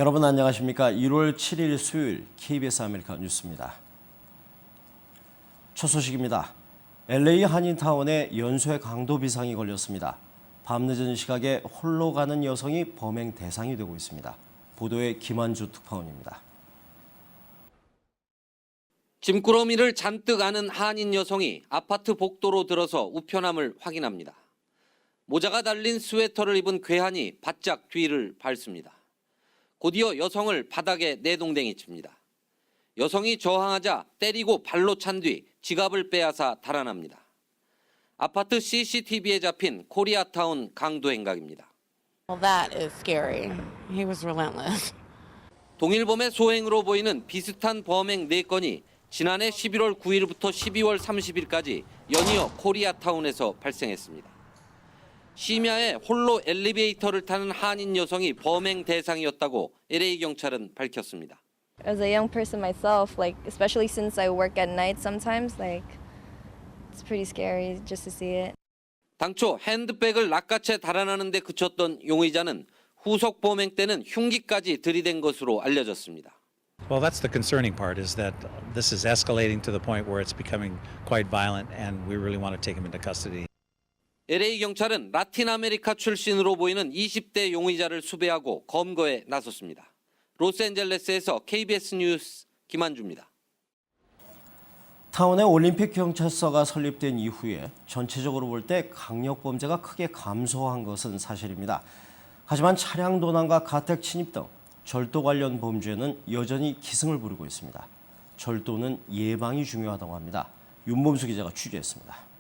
여러분 안녕하십니까? 1월 7일 수요일 KBS 아메리카 뉴스입니다. 첫 소식입니다. LA 한인타운에 연쇄 강도 비상이 걸렸습니다. 밤늦은 시각에 홀로 가는 여성이 범행 대상이 되고 있습니다. 보도에 김한주 특파원입니다. 짐꾸러미를 잔뜩 안은 한인 여성이 아파트 복도로 들어서 우편함을 확인합니다. 모자가 달린 스웨터를 입은 괴한이 바짝 뒤를 밟습니다. 곧이어 여성을 바닥에 내동댕이 칩니다. 여성이 저항하자 때리고 발로 찬 뒤 지갑을 빼앗아 달아납니다. 아파트 CCTV에 잡힌 코리아타운 강도 행각입니다. Well, that is scary. He was relentless. 동일범의 소행으로 보이는 비슷한 범행 4건이 지난해 11월 9일부터 12월 30일까지 연이어 코리아타운에서 발생했습니다. 심야에 홀로 엘리베이터를 타는 한인 여성이 범행 대상이었다고 LA 경찰은 밝혔습니다. As a young person myself, especially since I work at night sometimes, it's pretty scary just to see it. 당초 핸드백을 낚아채 달아나는 데 그쳤던 용의자는 후속 범행 때는 흉기까지 들이댄 것으로 알려졌습니다. Well, that's the concerning part, is that this is escalating to the point where it's becoming quite violent and we really want to take him into custody. LA 경찰은 라틴 아메리카 출신으로 보이는 20대 용의자를 수배하고 검거에 나섰습니다. 로스앤젤레스에서 KBS 뉴스 김한주입니다. 타운에 올림픽 경찰서가 설립된 이후에 전체적으로 볼 때 강력 범죄가 크게 감소한 것은 사실입니다. 하지만 차량 도난과 가택 침입 등 절도 관련 범죄는 여전히 기승을 부리고 있습니다. 절도는 예방이 중요하다고 합니다. 윤범수 기자가 취재했습니다.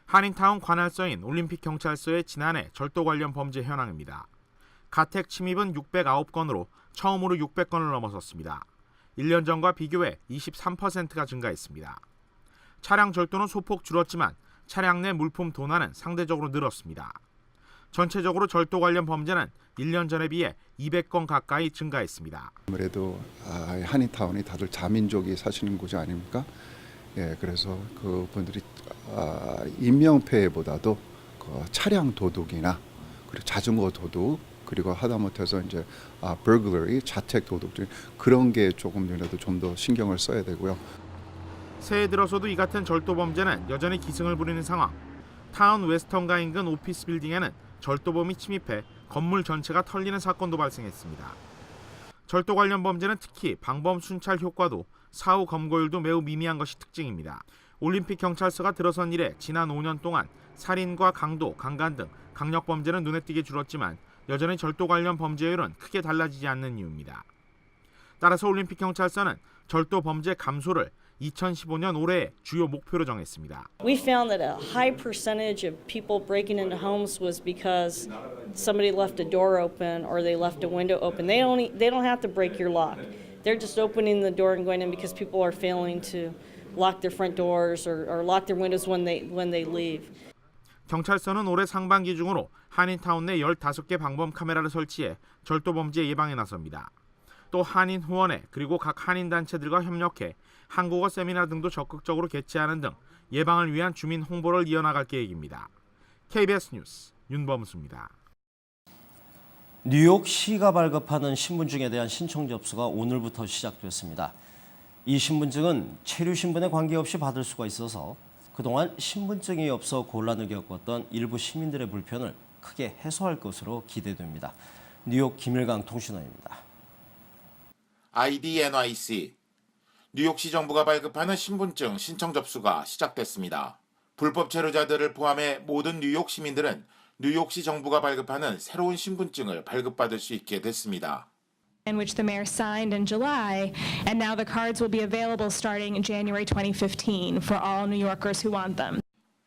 한인타운 관할서인 올림픽 경찰서의 지난해 절도 관련 범죄 현황입니다. 가택 침입은 609건으로 처음으로 600건을 넘어섰습니다. 1년 전과 비교해 23%가 증가했습니다. 차량 절도는 소폭 줄었지만 차량 내 물품 도난은 상대적으로 늘었습니다. 전체적으로 절도 관련 범죄는 1년 전에 비해 200건 가까이 증가했습니다. 아무래도 한인타운이 다들 자민족이 사시는 곳이 아닙니까? 예, 그래서 그분들이 인명피해보다도 차량 도둑이나 그리고 자전거 도둑 그리고 하다못해서 이제 burglary 자택 도둑 등 그런 게 조금이라도 좀 더 신경을 써야 되고요. 새해 들어서도 이 같은 절도 범죄는 여전히 기승을 부리는 상황. 타운 웨스턴가 인근 오피스 빌딩에는 절도범이 침입해 건물 전체가 털리는 사건도 발생했습니다. 절도 관련 범죄는 특히 방범 순찰 효과도 사후 검거율도 매우 미미한 것이 특징입니다. 올림픽 경찰서가 들어선 이래 지난 5년 동안 살인과 강도, 강간 등 강력 범죄는 눈에 띄게 줄었지만 여전히 절도 관련 범죄율은 크게 달라지지 않는 이유입니다. 따라서 올림픽 경찰서는 절도 범죄 감소를 2015년 올해의 주요 목표로 정했습니다. We found that a high percentage of people breaking into homes was because somebody left a door open or they left a window open. They don't have to break your lock. They're just opening the door and going in because people are failing to lock their front doors or lock their windows when they leave. 경찰서는 올해 상반기 중으로 한인타운 내 15개 방범 카메라를 설치해 절도 범죄 예방에 나섭니다. 또 한인 후원회 그리고 각 한인 단체들과 협력해 한국어 세미나 등도 적극적으로 개최하는 등 예방을 위한 주민 홍보를 이어나갈 계획입니다. KBS 뉴스 윤범수입니다. 뉴욕시가 발급하는 신분증에 대한 신청 접수가 오늘부터 시작됐습니다. 이 신분증은 체류 신분에 관계없이 받을 수가 있어서 그동안 신분증이 없어 곤란을 겪었던 일부 시민들의 불편을 크게 해소할 것으로 기대됩니다. 뉴욕 김일강 통신원입니다. IDNYC, 뉴욕시 정부가 발급하는 신분증 신청 접수가 시작됐습니다. 불법 체류자들을 포함해 모든 뉴욕 시민들은 뉴욕시 정부가 발급하는 새로운 신분증을 발급받을 수 있게 됐습니다. In which the mayor signed in July, and now the cards will be available starting in January 2015 for all New Yorkers who want them.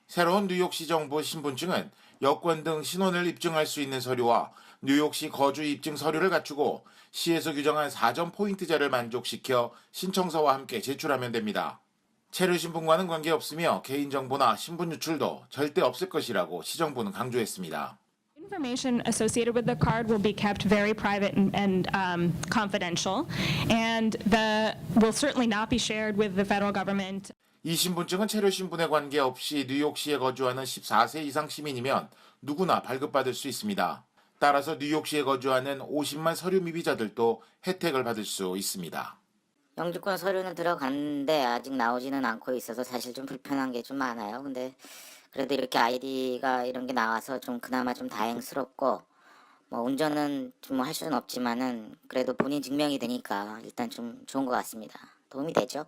새로운 뉴욕시 정부 신분증은 여권 등 신원을 입증할 수 있는 서류와 뉴욕시 거주 입증 서류를 갖추고 시에서 규정한 4점 포인트제를 만족시켜 신청서와 함께 제출하면 됩니다. 체류 신분과는 관계없으며 개인정보나 신분 유출도 절대 없을 것이라고 시정부는 강조했습니다. Information associated with the card will be kept very private and confidential, and will certainly not be shared with the federal government. 이 신분증은 체류 신분에 관계없이 뉴욕시에 거주하는 14세 이상 시민이면 누구나 발급받을 수 있습니다. 따라서 뉴욕시에 거주하는 50만 서류 미비자들도 혜택을 받을 수 있습니다. 영주권 서류는 들어갔는데 아직 나오지는 않고 있어서 사실 좀 불편한 게 좀 많아요. 근데 그래도 이렇게 아이디가 이런 게 나와서 좀 그나마 좀 다행스럽고, 뭐 운전은 좀 할 수는 없지만은 그래도 본인 증명이 되니까 일단 좀 좋은 것 같습니다. 도움이 되죠.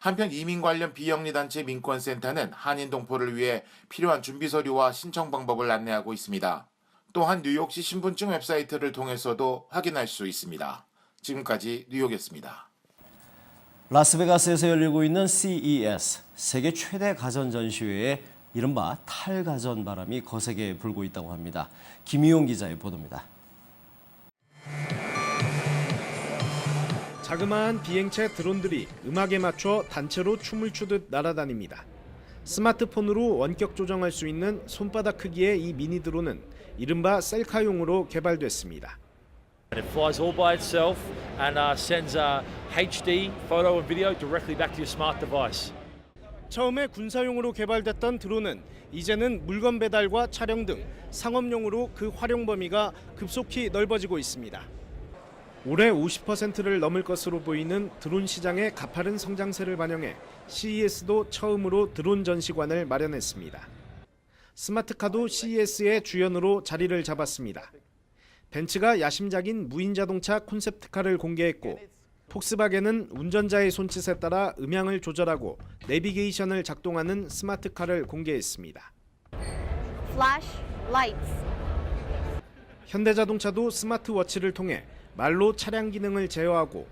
한편 이민 관련 비영리 단체 민권센터는 한인 동포를 위해 필요한 준비 서류와 신청 방법을 안내하고 있습니다. 또한 뉴욕시 신분증 웹사이트를 통해서도 확인할 수 있습니다. 지금까지 뉴욕이었습니다. 라스베가스에서 열리고 있는 CES, 세계 최대 가전 전시회에 이른바 탈가전 바람이 거세게 불고 있다고 합니다. 김희용 기자의 보도입니다. 자그마한 비행체 드론들이 음악에 맞춰 단체로 춤을 추듯 날아다닙니다. 스마트폰으로 원격 조정할 수 있는 손바닥 크기의 이 미니 드론은 이른바 셀카용으로 개발됐습니다. It flies all by itself and sends HD photo and video directly back to your smart device. 처음에 군사용으로 개발됐던 드론은 이제는 물건 배달과 촬영 등 상업용으로 그 활용 범위가 급속히 넓어지고 있습니다. 올해 50%를 넘을 것으로 보이는 드론 시장의 가파른 성장세를 반영해 CES도 처음으로 드론 전시관을 마련했습니다. 스마트카도 CES의 주연으로 자리를 잡았습니다. 벤츠가 야심작인 무인 자동차 콘셉트카를 공개했고, 폭스바겐은 운전자의 손짓에 따라 음향을 조절하고 내비게이션을 작동하는 스마트카를 공개했습니다. Flash lights. 현대자동차도 스마트워치를 통해 말로 차량 기능을 제어하고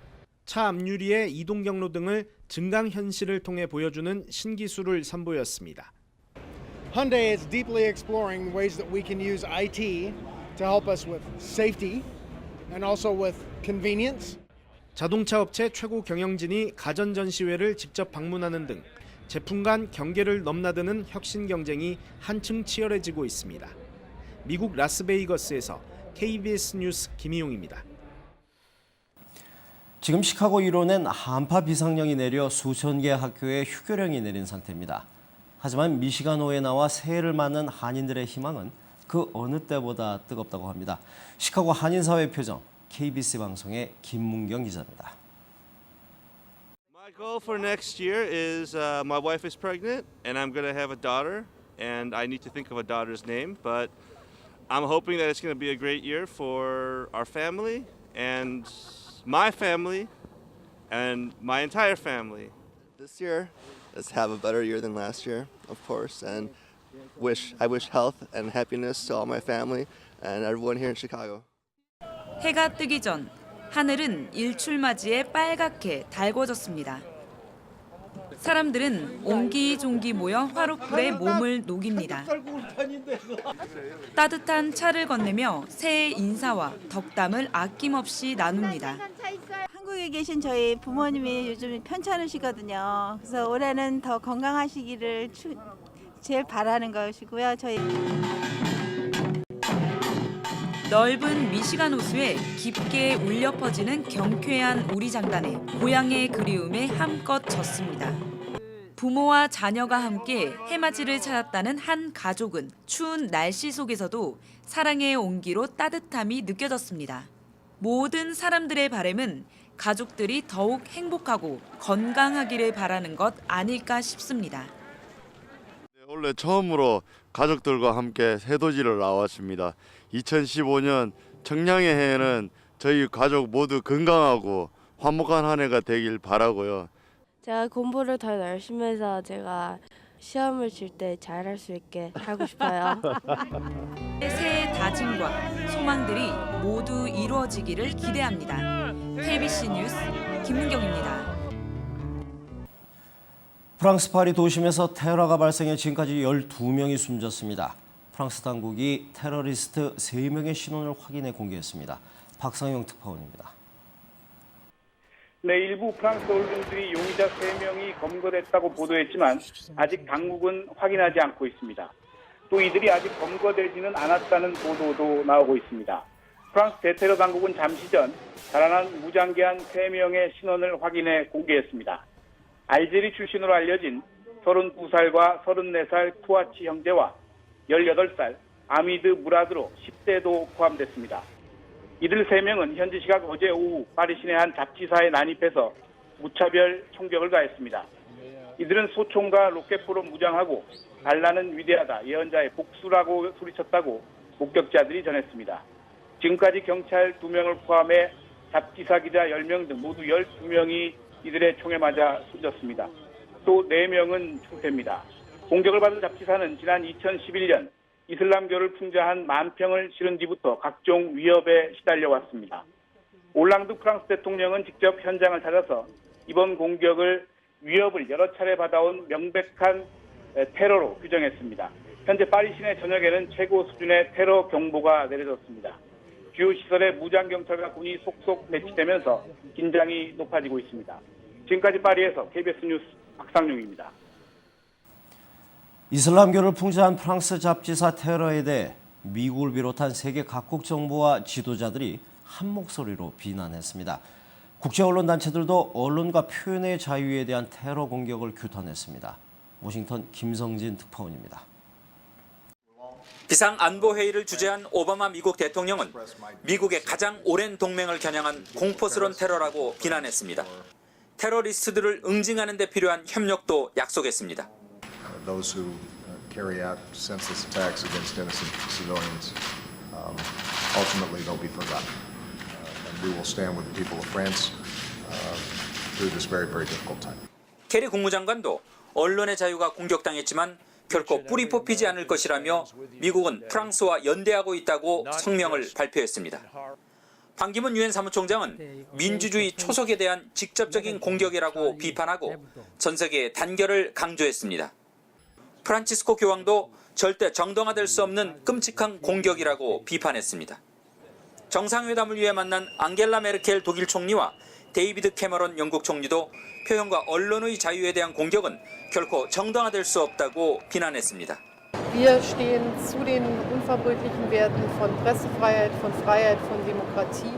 차 앞유리의 이동 경로 등을 증강현실을 통해 보여주는 신기술을 선보였습니다. Hyundai is deeply exploring ways that we can use IT to help us with safety and also with convenience. 자동차 업체 최고 경영진이 가전 전시회를 직접 방문하는 등 제품 간 경계를 넘나드는 혁신 경쟁이 한층 치열해지고 있습니다. 미국 라스베이거스에서 KBS 뉴스 김희용입니다. 지금 시카고 1호는 한파 비상령이 내려 수천 개 학교에 휴교령이 내린 상태입니다. 하지만 미시간호에 나와 새해를 맞는 한인들의 희망은 그 어느 때보다 뜨겁다고 합니다. 시카고 한인사회 표정, KBC 방송의 김문경 기자입니다. My goal for next year is my wife is pregnant and I'm going to have a daughter and I need to think of a daughter's name, but I'm hoping that it's going to be a great year for our family and my family and my entire family. This year, let's have a better year than last year, of course, and I wish health and happiness to all my family and everyone here in Chicago. 해가 뜨기 전 하늘은 일출맞이에 빨갛게 달궈졌습니다. 사람들은 옹기종기 모여 화롯불에 몸을 녹입니다. 따뜻한 차를 건네며 새해 인사와 덕담을 아낌없이 나눕니다. 한국에 계신 저희 부모님이 요즘 편찮으시거든요. 그래서 올해는 더 건강하시기를 제일 바라는 것이고요. 저희 넓은 미시간 호수에 깊게 울려 퍼지는 경쾌한 우리장단에 고향의 그리움에 함껏 젖습니다. 부모와 자녀가 함께 해맞이를 찾았다는 한 가족은 추운 날씨 속에서도 사랑의 온기로 따뜻함이 느껴졌습니다. 모든 사람들의 바람은 가족들이 더욱 행복하고 건강하기를 바라는 것 아닐까 싶습니다. 원래 처음으로 가족들과 함께 해돋이를 나왔습니다. 2015년 청량의 해에는 저희 가족 모두 건강하고 화목한 한 해가 되길 바라고요. 제가 공부를 더 열심히 해서 제가 시험을 칠 때 잘할 수 있게 하고 싶어요. 새해 다짐과 소망들이 모두 이루어지기를 기대합니다. KBC 뉴스 김문경입니다. 프랑스 파리 도심에서 테러가 발생해 지금까지 12명이 숨졌습니다. 프랑스 당국이 테러리스트 3명의 신원을 확인해 공개했습니다. 박상영 특파원입니다. 네, 일부 프랑스 언론들이 용의자 3명이 검거됐다고 보도했지만 아직 당국은 확인하지 않고 있습니다. 또 이들이 아직 검거되지는 않았다는 보도도 나오고 있습니다. 프랑스 대테러 당국은 잠시 전 달아난 무장기한 3명의 신원을 확인해 공개했습니다. 알제리 출신으로 알려진 32살과 34살 투아치 형제와 18살, 아미드 무라드로 10대도 포함됐습니다. 이들 3명은 현지 시각 어제 오후 파리 시내 한 잡지사에 난입해서 무차별 총격을 가했습니다. 이들은 소총과 로켓포로 무장하고 반란은 위대하다, 예언자의 복수라고 소리쳤다고 목격자들이 전했습니다. 지금까지 경찰 2명을 포함해 잡지사 기자 10명 등 모두 12명이 이들의 총에 맞아 숨졌습니다. 또 4명은 총태입니다. 공격을 받은 잡지사는 지난 2011년 이슬람교를 풍자한 만평을 실은 뒤부터 각종 위협에 시달려왔습니다. 올랑드 프랑스 대통령은 직접 현장을 찾아서 이번 공격을 위협을 여러 차례 받아온 명백한 테러로 규정했습니다. 현재 파리 시내 전역에는 최고 수준의 테러 경보가 내려졌습니다. 주요 시설에 무장경찰과 군이 속속 배치되면서 긴장이 높아지고 있습니다. 지금까지 파리에서 KBS 뉴스 박상용입니다. 이슬람교를 풍자한 프랑스 잡지사 테러에 대해 미국을 비롯한 세계 각국 정부와 지도자들이 한 목소리로 비난했습니다. 국제 언론 단체들도 언론과 표현의 자유에 대한 테러 공격을 규탄했습니다. 워싱턴 김성진 특파원입니다. 비상안보회의를 주재한 오바마 미국 대통령은 미국의 가장 오랜 동맹을 겨냥한 공포스러운 테러라고 비난했습니다. 테러리스트들을 응징하는 데 필요한 협력도 약속했습니다. Those who carry out senseless attacks against innocent civilians, ultimately they'll be forgotten. And we will stand with the people of France through this very, very difficult time. 케리 국무장관도 언론의 자유가 공격당했지만 결코 뿌리 뽑히지 않을 것이라며 미국은 프랑스와 연대하고 있다고 성명을 발표했습니다. 반기문 유엔 사무총장은 민주주의 초석에 대한 직접적인 공격이라고 비판하고 전 세계의 단결을 강조했습니다. 프란치스코 교황도 절대 정당화될 수 없는 끔찍한 공격이라고 비판했습니다. 정상회담을 위해 만난 앙겔라 메르켈 독일 총리와 데이비드 캐머런 영국 총리도 표현과 언론의 자유에 대한 공격은 결코 정당화될 수 없다고 비난했습니다. Wir stehen zu den unverbrüchlichen Werten von Pressefreiheit, von Freiheit, von Demokratie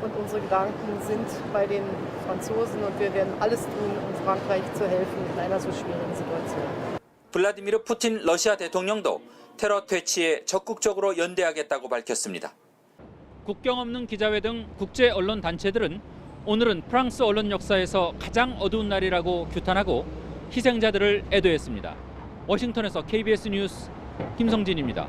und unsere Gedanken sind bei den Franzosen und wir werden alles tun, um Frankreich zu helfen in einer so schwierigen Situation. 블라디미르 푸틴 러시아 대통령도 테러 퇴치에 적극적으로 연대하겠다고 밝혔습니다. 국경 없는 기자회 등 국제 언론 단체들은 오늘은 프랑스 언론 역사에서 가장 어두운 날이라고 규탄하고 희생자들을 애도했습니다. 워싱턴에서 KBS 뉴스 김성진입니다.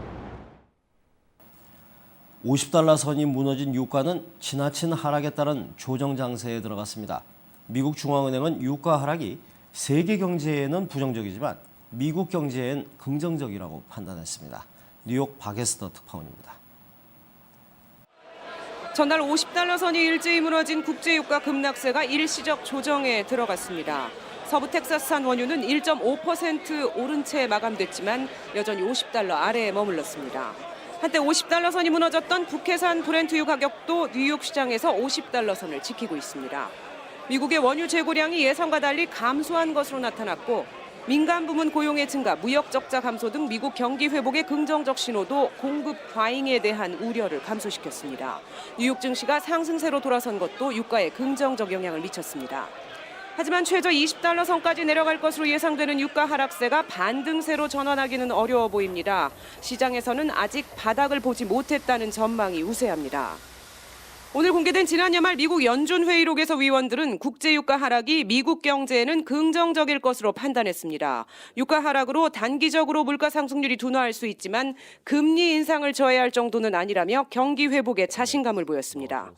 50달러 선이 무너진 유가는 지나친 하락에 따른 조정 장세에 들어갔습니다. 미국 중앙은행은 유가 하락이 세계 경제에는 부정적이지만 미국 경제엔 긍정적이라고 판단했습니다. 뉴욕 박에스터 특파원입니다. 전날 50달러 선이 일제히 무너진 국제유가 급락세가 일시적 조정에 들어갔습니다. 서부 텍사스산 원유는 1.5% 오른 채 마감됐지만 여전히 50달러 아래에 머물렀습니다. 한때 50달러 선이 무너졌던 북해산 브렌트유 가격도 뉴욕 시장에서 50달러 선을 지키고 있습니다. 미국의 원유 재고량이 예상과 달리 감소한 것으로 나타났고 민간 부문 고용의 증가, 무역 적자 감소 등 미국 경기 회복의 긍정적 신호도 공급 과잉에 대한 우려를 감소시켰습니다. 뉴욕 증시가 상승세로 돌아선 것도 유가에 긍정적 영향을 미쳤습니다. 하지만 최저 20달러 선까지 내려갈 것으로 예상되는 유가 하락세가 반등세로 전환하기는 어려워 보입니다. 시장에서는 아직 바닥을 보지 못했다는 전망이 우세합니다. 오늘 공개된 지난 연말 미국 연준 회의록에서 위원들은 국제유가 하락이 미국 경제에는 긍정적일 것으로 판단했습니다. 유가 하락으로 단기적으로 물가 상승률이 둔화할 수 있지만 금리 인상을 저해할 정도는 아니라며 경기 회복에 자신감을 보였습니다.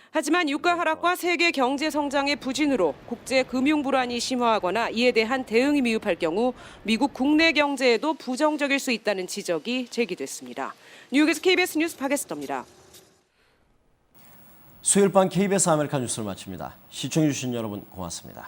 하지만 유가 하락과 세계 경제 성장의 부진으로 국제 금융 불안이 심화하거나 이에 대한 대응이 미흡할 경우 미국 국내 경제에도 부정적일 수 있다는 지적이 제기됐습니다. 뉴욕에서 KBS 뉴스 박에스터입니다. 수요일 밤 KBS 아메리카 뉴스를 마칩니다. 시청해주신 여러분 고맙습니다.